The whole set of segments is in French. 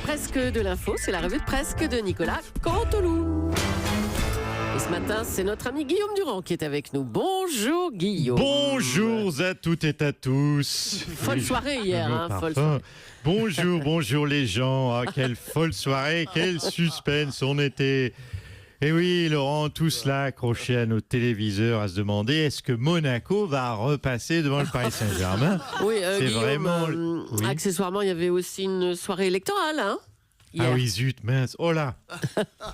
presque de l'info, c'est la revue de presque de Nicolas Canteloup. Et ce matin, c'est notre ami Guillaume Durand qui est avec nous. Bonjour Guillaume. Bonjour à toutes et à tous. Folle soirée hier, folle soirée. Bonjour les gens. Ah, quelle folle soirée, quel suspense on était. Et oui, Laurent, tous là accrochés à nos téléviseurs à se demander est-ce que Monaco va repasser devant le Paris Saint-Germain. Oui, c'est Guillaume, vraiment. Oui. Accessoirement, il y avait aussi une soirée électorale, hein hier. Ah oui, zut, mince. Oh là,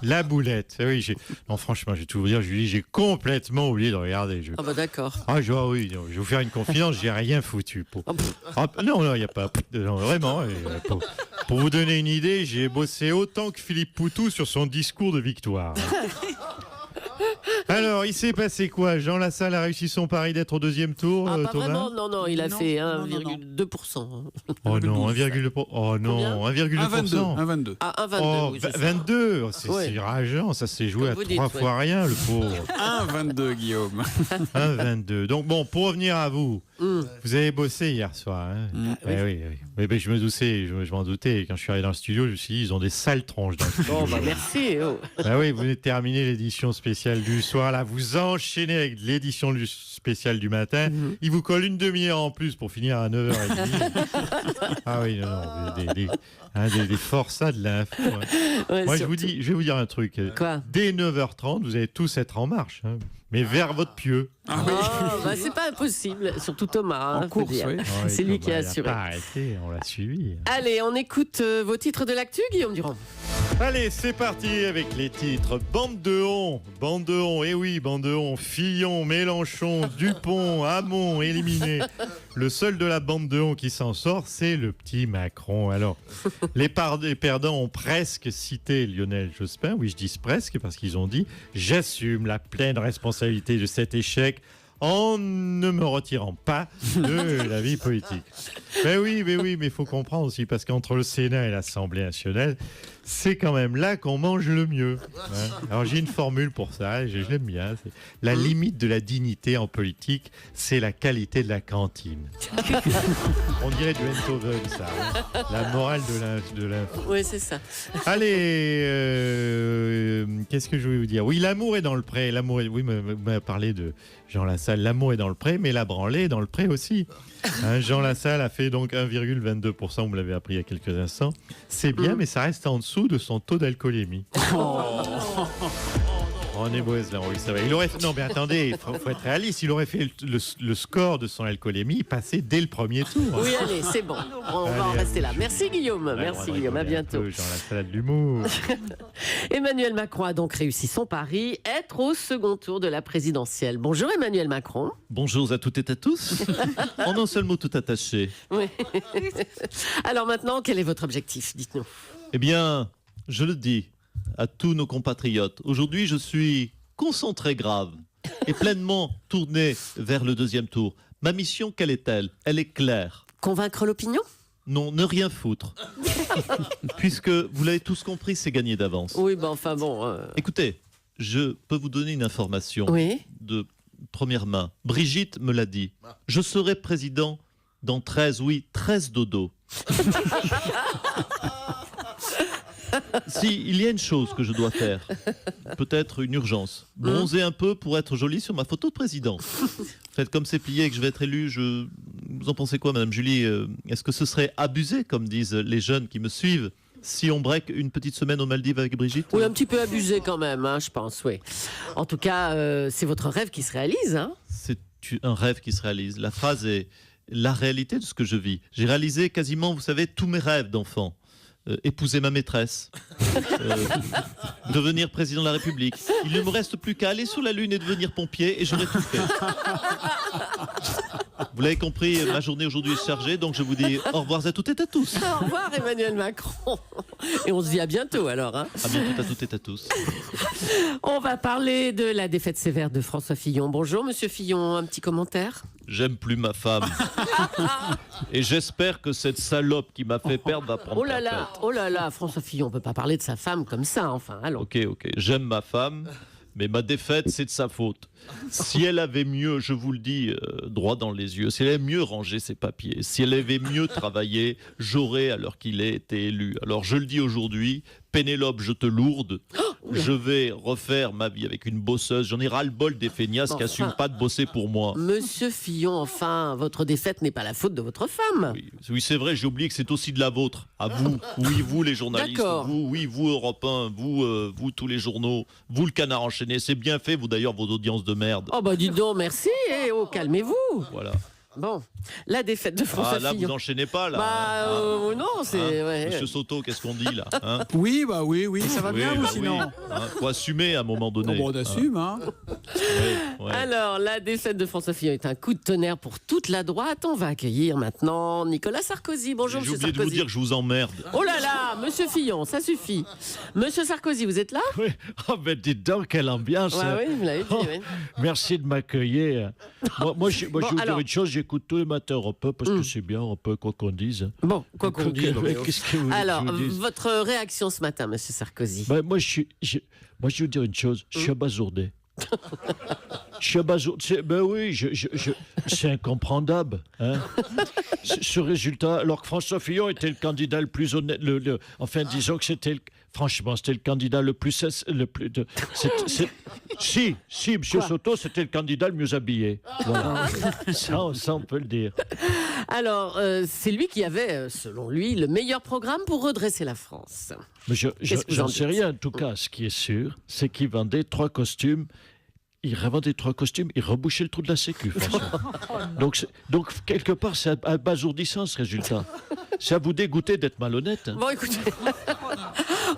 la boulette. Ah oui, non, franchement, je vais tout vous dire, Julie, j'ai complètement oublié de regarder. Ah bah d'accord. Ah, oui, non, je vais vous faire une confidence, j'ai rien foutu. Non, il n'y a pas. Non, vraiment. Pour vous donner une idée, j'ai bossé autant que Philippe Poutou sur son discours de victoire. Alors, il s'est passé quoi? Jean Lassalle a réussi son pari d'être au deuxième tour, Pas Thomas? vraiment, non, il a fait 1,2%. Oh non, 1,2%. Oh non, 1,2%. 1,22. Ah, 1,22. Oh, oui, c'est ça. 22, Ouais. c'est rageant, ça s'est joué à Comme vous 3 dites, fois rien, le pauvre. 1,22, Guillaume. 1,22. Donc bon, pour revenir à vous, vous avez bossé hier soir. Hein oui. Mais je me doutais, je m'en doutais. Quand je suis arrivé dans le studio, je me suis dit, ils ont des sales tronches dans le studio. Bon, bah merci. Oh. Bah oui, vous venez de terminer l'édition spéciale du soir. Là, vous enchaînez avec l'édition spéciale du matin. Il vous colle une demi-heure en plus pour finir à 9h30. Ah oui, non, des forçats de l'info. Hein. Ouais, Moi, surtout. je vais vous dire un truc. Quoi? Dès 9h30, vous allez tous être en marche. Hein, mais vers votre pieu. Ah oui. Bah, c'est pas impossible, surtout Thomas. En faut course, dire. oui. C'est lui qui a Il assuré. pas arrêté, on l'a suivi. Allez, on écoute vos titres de l'actu, Guillaume Durand. Allez, c'est parti avec les titres. Bande de on, eh oui, bande de on. Fillon, Mélenchon, Dupont, Hamon, éliminé. Le seul de la bande de on qui s'en sort, c'est le petit Macron. Alors, les perdants ont presque cité Lionel Jospin. Oui, je dis presque parce qu'ils ont dit « J'assume la pleine responsabilité de cet échec en ne me retirant pas de la vie politique. » Mais oui, mais il faut comprendre aussi, parce qu'entre le Sénat et l'Assemblée nationale, c'est quand même là qu'on mange le mieux. Hein. Alors j'ai une formule pour ça, je l'aime bien. C'est la limite de la dignité en politique, c'est la qualité de la cantine. On dirait du Eindhoven, ça. Hein. La morale de l'info. Oui, c'est ça. Allez, qu'est-ce que je voulais vous dire? Oui, l'amour est dans le pré. Oui, vous m'avez parlé de Jean Lassalle. L'amour est dans le pré, mais la branlée est dans le pré aussi. Hein, Jean Lassalle a fait donc 1,22%, vous l'avez appris il y a quelques instants. C'est bien, mais ça reste en dessous de son taux d'alcoolémie. On est beau, là, oui, ça va. Non, mais attendez, il faut être réaliste. Il aurait fait le score de son alcoolémie, passé dès le premier tour. Oui, allez, c'est bon. On va en rester là. Merci Guillaume. Merci Guillaume. À bientôt. Jean Lassalle a de l'humour. Emmanuel Macron a donc réussi son pari, être au second tour de la présidentielle. Bonjour Emmanuel Macron. Bonjour à toutes et à tous. En un seul mot tout attaché. Oui. Alors maintenant, quel est votre objectif? Dites-nous. Eh bien, je le dis à tous nos compatriotes. Aujourd'hui, je suis concentré grave et pleinement tourné vers le deuxième tour. Ma mission, quelle est-elle? Elle est claire. Convaincre l'opinion? Non, ne rien foutre. Puisque, vous l'avez tous compris, c'est gagné d'avance. Oui, ben enfin bon. Écoutez, je peux vous donner une information Oui. de première main. Brigitte me l'a dit. Je serai président dans 13 dodo. Si, il y a une chose que je dois faire, peut-être une urgence, bronzer un peu pour être jolie sur ma photo de président. Faites comme c'est plié et que je vais être élu, vous en pensez quoi, Madame Julie? Est-ce que ce serait abusé, comme disent les jeunes qui me suivent, si on break une petite semaine aux Maldives avec Brigitte? Oui, un petit peu abusé quand même, hein, je pense, oui. En tout cas, c'est votre rêve qui se réalise, hein? C'est un rêve qui se réalise. La phrase est la réalité de ce que je vis. J'ai réalisé quasiment, vous savez, tous mes rêves d'enfant. Épouser ma maîtresse, devenir président de la République. Il ne me reste plus qu'à aller sur la Lune et devenir pompier et j'aurai tout fait. Vous l'avez compris, ma journée aujourd'hui est chargée, donc je vous dis au revoir à toutes et à tous. Au revoir Emmanuel Macron. Et on se dit à bientôt alors. Hein. À bientôt à toutes et à tous. On va parler de la défaite sévère de François Fillon. Bonjour Monsieur Fillon, un petit commentaire? J'aime plus ma femme. Et j'espère que cette salope qui m'a fait perdre va prendre la tête. Oh là là, François Fillon, on peut pas parler de sa femme comme ça, enfin, allons. Ok, j'aime ma femme, mais ma défaite, c'est de sa faute. Si elle avait mieux, je vous le dis droit dans les yeux, si elle avait mieux rangé ses papiers, si elle avait mieux travaillé, j'aurais, alors qu'il ait été élu. Alors je le dis aujourd'hui, Pénélope, je te lourde. Je vais refaire ma vie avec une bosseuse. J'en ai ras-le-bol des feignasses qui n'assument pas de bosser pour moi. Monsieur Fillon, enfin, votre défaite n'est pas la faute de votre femme. Oui, c'est vrai, j'ai oublié que c'est aussi de la vôtre. À vous. Oui, vous les journalistes. D'accord. Vous Europe 1, vous tous les journaux, vous le Canard enchaîné. C'est bien fait, vous d'ailleurs, vos audiences de merde. Oh bah dis donc, merci, calmez-vous. Voilà. Bon, la défaite de François là, Fillon. vous n'enchaînez pas, là. Non, c'est... ouais. Monsieur Soto, qu'est-ce qu'on dit, là Oui, ça va bien, ou sinon faut assumer à un moment donné. Bon, on assume, hein. Ouais. Alors, la défaite de François Fillon est un coup de tonnerre pour toute la droite. On va accueillir maintenant Nicolas Sarkozy. Bonjour, J'ai monsieur oublié de Sarkozy. vous dire que je vous emmerde. Oh là là, monsieur Fillon, ça suffit. Monsieur Sarkozy, vous êtes là? Oui, ben dites donc, quelle ambiance. Ouais, oui, vous l'avez dit, oui. Merci de m'accueillir. Moi, je vais vous alors- dire une chose, j'écoute tous les matins Europe 1 parce que c'est bien Europe 1, quoi qu'on dise. Bon, quoi qu'on dise. Qu'est-ce que vous voulez que Alors, je vous dise votre réaction ce matin, monsieur Sarkozy? Ben, moi, je vais vous dire une chose, je suis abasourdé. Je suis abasourdé. Ben oui, c'est incompréhensible. Hein. Ce résultat, alors que François Fillon était le candidat le plus honnête, enfin, disons que franchement, c'était le candidat le plus... Si, monsieur Soto, c'était le candidat le mieux habillé. Voilà. ça, on peut le dire. Alors, c'est lui qui avait, selon lui, le meilleur programme pour redresser la France. Mais Qu'est-ce que vous en j'en sais dites rien. En tout cas, ce qui est sûr, c'est qu'il vendait 3 costumes. Il revendait 3 costumes, il rebouchait le trou de la sécu, François. donc, quelque part, c'est abasourdissant, ce résultat. C'est à vous dégoûter d'être malhonnête. Hein. Bon, écoutez.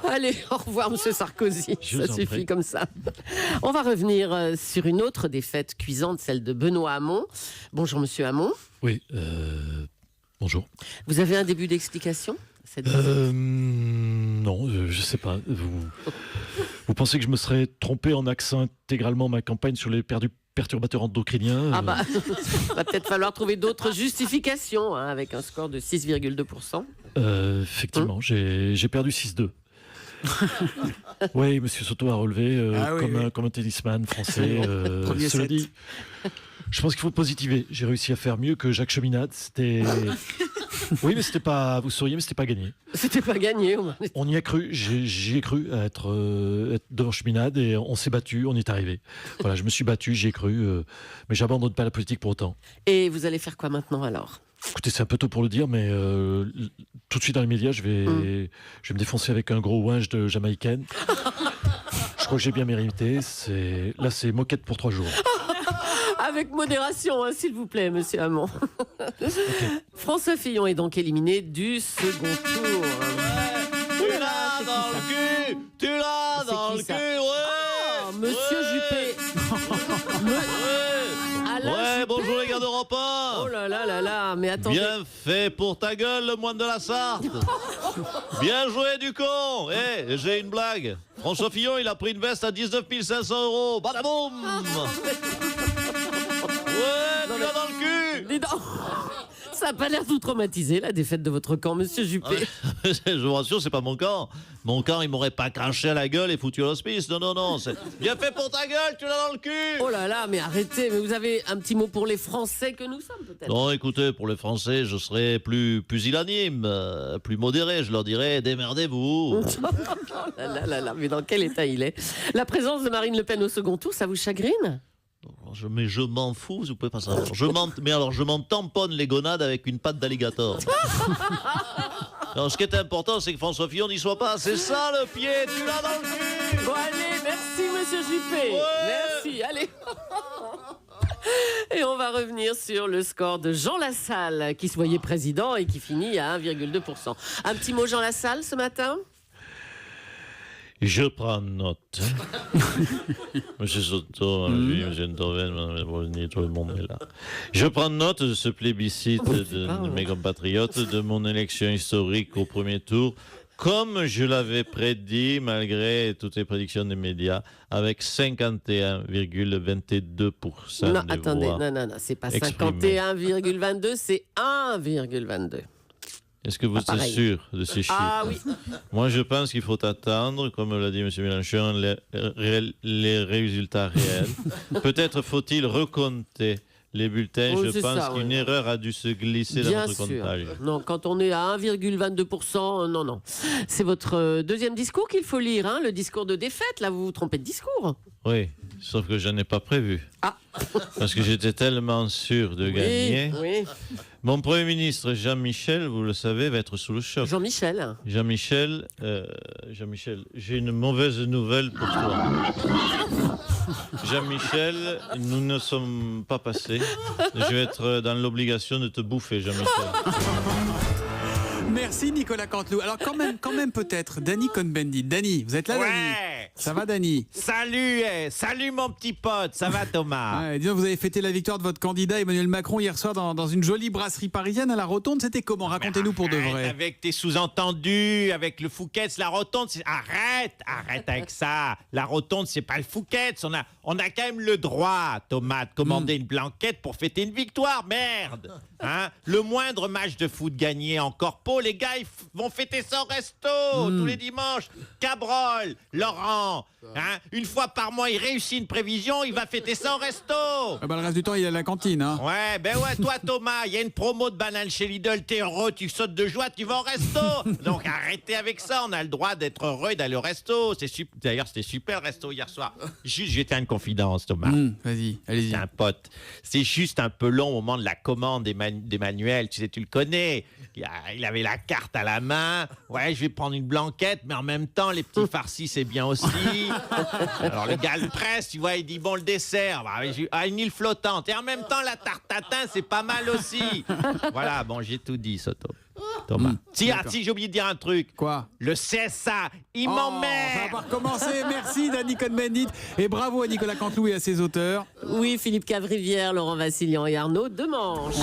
Allez, au revoir, monsieur Sarkozy. Je Ça vous en suffit prie. comme ça. On va revenir sur une autre défaite cuisante, celle de Benoît Hamon. Bonjour, monsieur Hamon. Oui, bonjour. Vous avez un début d'explication cette Non, je sais pas. Vous pensez que je me serais trompé en axant intégralement ma campagne sur les perturbateurs endocriniens Ah bah, va peut-être falloir trouver d'autres justifications, hein, avec un score de 6,2%. Effectivement, j'ai perdu 6-2. Oui, monsieur Soto a relevé comme un tennisman français. Premier Cela set. dit, je pense qu'il faut positiver. J'ai réussi à faire mieux que Jacques Cheminade. C'était... Oui, mais c'était pas... Vous sauriez, mais c'était pas gagné. C'était pas gagné. On y a cru. J'y ai cru à être devant Cheminade et on s'est battu. On y est arrivé. Voilà, je me suis battu, j'y ai cru. Mais j'abandonne pas la politique pour autant. Et vous allez faire quoi maintenant alors? Écoutez, c'est un peu tôt pour le dire, mais tout de suite dans les médias, je vais me défoncer avec un gros ouinge de jamaïcaine. Je crois que j'ai bien mérité. Là, c'est moquette pour 3 jours. Avec modération, hein, s'il vous plaît, monsieur Hamon. François Fillon est donc éliminé du second tour. Tu l'as dans le cul. Tu l'as C'est dans qui, le ça? cul, ouais. Oh, monsieur Juppé. Alain Ouais, Juppé. bonjour les gars d'Europe 1. Oh là là là là, mais attendez. Bien fait pour ta gueule, le moine de la Sarthe. Bien joué, du con. J'ai une blague. François Fillon, il a pris une veste à 19 500 €. Badaboum. Ouais, tu l'as dans le cul. Dis donc. Ça n'a pas l'air tout traumatisé, la défaite de votre camp, monsieur Juppé. Je vous rassure, c'est pas mon camp. Mon camp, il m'aurait pas craché à la gueule et foutu à l'hospice. Non. C'est bien fait pour ta gueule, tu l'as dans le cul. Oh là là, mais arrêtez, mais vous avez un petit mot pour les Français que nous sommes, peut-être? Non, écoutez, pour les Français, je serais plus pusillanime, plus modéré. Je leur dirais, démerdez-vous. Là, mais dans quel état il est? La présence de Marine Le Pen au second tour, ça vous chagrine? Mais je m'en fous, vous pouvez pas savoir. Je m'en tamponne les gonades avec une patte d'alligator. Alors, ce qui est important, c'est que François Fillon n'y soit pas. C'est ça le pied, tu l'as dans le cul. Bon, allez, merci, monsieur Juppé. Ouais. Merci, allez. Et on va revenir sur le score de Jean Lassalle, qui se voyait président et qui finit à 1,2%. Un petit mot, Jean Lassalle, ce matin? Je prends note. Monsieur Soto, Monsieur Ntoven, Madame Bruni, tout le monde est là. Je prends note de ce plébiscite de mes compatriotes, de mon élection historique au premier tour, comme je l'avais prédit, malgré toutes les prédictions des médias, avec 51,22% Non, des attendez, voix. non, c'est pas exprimées. 51,22, c'est 1,22. Est-ce que vous êtes pareil. sûr de ces chiffres? Ah oui. Moi, je pense qu'il faut attendre, comme l'a dit M. Mélenchon, les résultats réels. Peut-être faut-il recompter les bulletins. Oui, Je c'est pense ça, qu'une ouais. erreur a dû se glisser dans Bien notre sûr. comptage. Non, quand on est à 1,22%, non. C'est votre deuxième discours qu'il faut lire, hein, le discours de défaite. Là, vous vous trompez de discours. Oui, sauf que je n'en ai pas prévu. Ah. Parce que j'étais tellement sûr de gagner. Oui. Mon Premier ministre, Jean-Michel, vous le savez, va être sous le choc. Jean-Michel. Jean-Michel, j'ai une mauvaise nouvelle pour toi. Jean-Michel, nous ne sommes pas passés. Je vais être dans l'obligation de te bouffer, Jean-Michel. Merci Nicolas Canteloup. Alors quand même peut-être, Dany Cohn-Bendit. Dany, vous êtes là, Dany? Ouais. Ça va, Dany? Salut mon petit pote, ça va Thomas? Ouais, disons, vous avez fêté la victoire de votre candidat Emmanuel Macron hier soir dans une jolie brasserie parisienne à la Rotonde. C'était comment? Racontez-nous pour de vrai. Avec tes sous-entendus, avec le Fouquet's, la Rotonde, arrête avec ça. La Rotonde, c'est pas le Fouquet's. On a quand même le droit, Thomas, de commander une blanquette pour fêter une victoire, merde. Hein? Le moindre match de foot gagné en corpo, les gars, ils vont fêter ça au resto tous les dimanches. Cabrol, Laurent, hein? Une fois par mois, il réussit une prévision, il va fêter ça au resto. Ah bah, le reste du temps, il est à la cantine. Hein. Ouais, toi Thomas, il y a une promo de banane chez Lidl, t'es heureux, tu sautes de joie, tu vas au resto. Donc arrêtez avec ça, on a le droit d'être heureux et d'aller au resto. D'ailleurs, c'était super le resto hier soir. Juste, je vais te faire une confidence, Thomas. Vas-y, allez-y. C'est un pote. C'est juste un peu long au moment de la commande d'Emmanuel. Tu sais, tu le connais. Il avait la carte à la main. Ouais, je vais prendre une blanquette, mais en même temps, les petits farcis, c'est bien aussi. Alors, le gars le presse, tu vois, il dit, bon, le dessert. Une île flottante. Et en même temps, la tarte tatin, c'est pas mal aussi. Voilà, bon, j'ai tout dit, Soto. Thomas. Si, j'ai oublié de dire un truc. Quoi? Le CSA, il Ça m'emmerde. va pas recommencer. Merci Dany Cohn-Bendit. Et bravo à Nicolas Canteloup et à ses auteurs. Oui, Philippe Cavrivière, Laurent Vassilian et Arnaud Demanche.